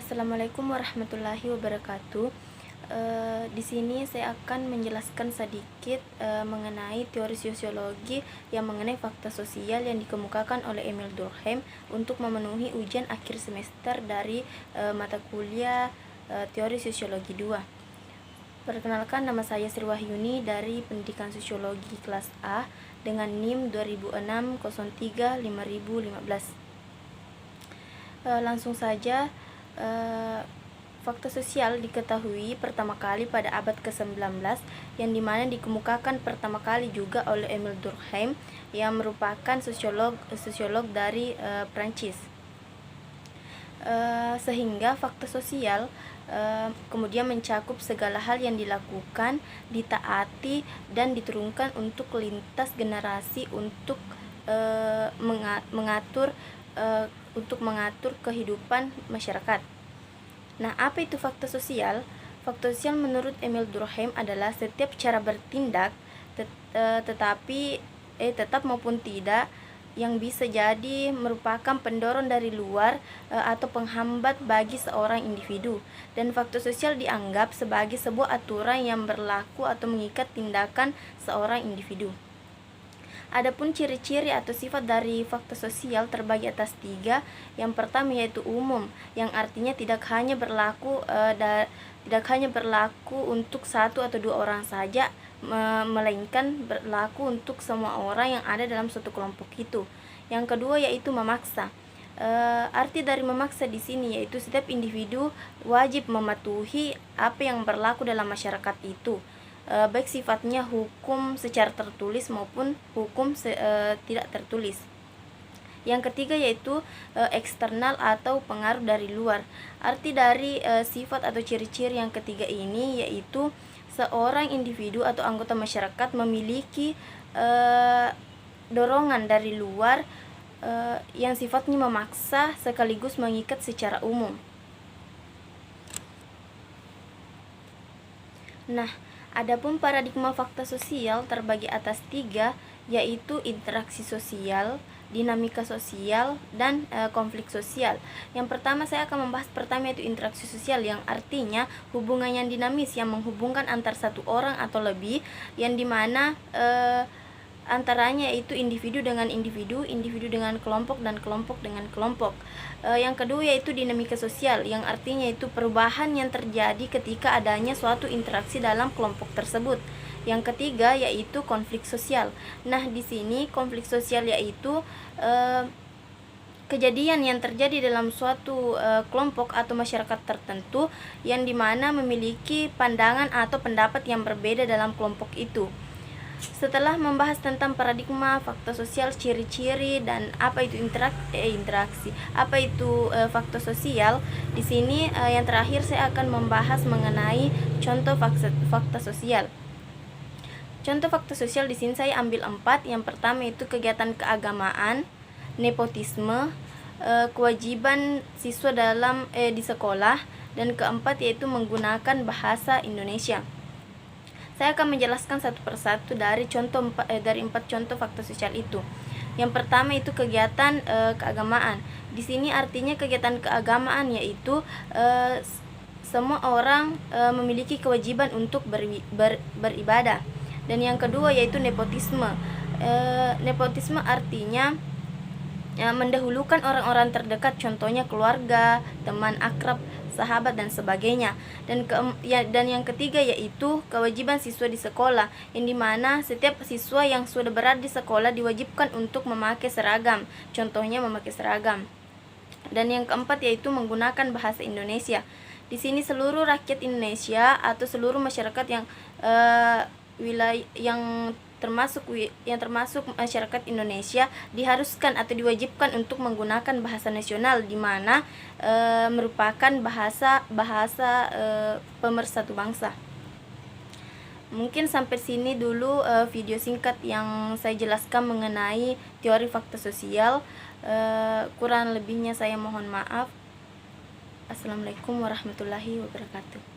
Assalamualaikum warahmatullahi wabarakatuh. Di sini saya akan menjelaskan sedikit mengenai teori sosiologi yang mengenai fakta sosial yang dikemukakan oleh Emil Durkheim untuk memenuhi ujian akhir semester dari mata kuliah teori sosiologi 2. Perkenalkan, nama saya Sri Wahyuni dari Pendidikan Sosiologi kelas A dengan NIM 2006-03-5015. Langsung saja. Fakta sosial diketahui pertama kali pada abad ke-19 yang dimana dikemukakan pertama kali juga oleh Emil Durkheim yang merupakan sosiolog dari Prancis. Sehingga fakta sosial kemudian mencakup segala hal yang dilakukan, ditaati, dan diturunkan untuk lintas generasi untuk mengatur kehidupan masyarakat. Nah, apa itu fakta sosial? Fakta sosial menurut Emil Durkheim adalah setiap cara bertindak tetap maupun tidak yang bisa jadi merupakan pendorong dari luar atau penghambat bagi seorang individu, dan fakta sosial dianggap sebagai sebuah aturan yang berlaku atau mengikat tindakan seorang individu. Adapun ciri-ciri atau sifat dari fakta sosial terbagi atas 3. Yang pertama yaitu umum, yang artinya tidak hanya berlaku untuk 1 atau 2 orang saja, melainkan berlaku untuk semua orang yang ada dalam suatu kelompok itu. Yang kedua yaitu memaksa. Arti dari memaksa di sini yaitu setiap individu wajib mematuhi apa yang berlaku dalam masyarakat itu, baik sifatnya hukum secara tertulis maupun hukum tidak tertulis. Yang ketiga yaitu eksternal atau pengaruh dari luar. Arti dari sifat atau ciri-ciri yang ketiga ini yaitu seorang individu atau anggota masyarakat memiliki dorongan dari luar yang sifatnya memaksa sekaligus mengikat secara umum. Nah, adapun paradigma fakta sosial terbagi atas 3, yaitu interaksi sosial, dinamika sosial, dan konflik sosial. Yang pertama saya akan membahas pertama yaitu interaksi sosial, yang artinya hubungan yang dinamis yang menghubungkan antar satu orang atau lebih, yang dimana antaranya yaitu individu dengan individu, individu dengan kelompok, dan kelompok dengan kelompok. Yang kedua yaitu dinamika sosial, yang artinya itu perubahan yang terjadi ketika adanya suatu interaksi dalam kelompok tersebut. Yang ketiga yaitu konflik sosial. Nah, di sini konflik sosial yaitu kejadian yang terjadi dalam suatu kelompok atau masyarakat tertentu yang dimana memiliki pandangan atau pendapat yang berbeda dalam kelompok itu. Setelah membahas tentang paradigma fakta sosial, ciri-ciri, dan apa itu interaksi, apa itu fakta sosial, di sini yang terakhir saya akan membahas mengenai contoh fakta sosial. Contoh fakta sosial di sini saya ambil 4. Yang pertama itu kegiatan keagamaan, nepotisme, kewajiban siswa di sekolah, dan keempat yaitu menggunakan bahasa Indonesia. Saya akan menjelaskan satu persatu dari 4 contoh fakta sosial itu. Yang pertama itu kegiatan keagamaan. Di sini artinya kegiatan keagamaan yaitu semua orang memiliki kewajiban untuk beribadah. Dan yang kedua yaitu nepotisme. Nepotisme artinya mendahulukan orang-orang terdekat, contohnya keluarga, teman akrab, sahabat, dan sebagainya. Dan yang ketiga yaitu kewajiban siswa di sekolah, yang dimana setiap siswa yang sudah berada di sekolah diwajibkan untuk memakai seragam, contohnya memakai seragam. Dan yang keempat yaitu menggunakan bahasa Indonesia. Di sini seluruh rakyat Indonesia atau seluruh masyarakat yang termasuk masyarakat Indonesia diharuskan atau diwajibkan untuk menggunakan bahasa nasional, di mana merupakan bahasa pemersatu bangsa. Mungkin sampai sini dulu video singkat yang saya jelaskan mengenai teori fakta sosial. Kurang lebihnya saya mohon maaf. Assalamualaikum warahmatullahi wabarakatuh.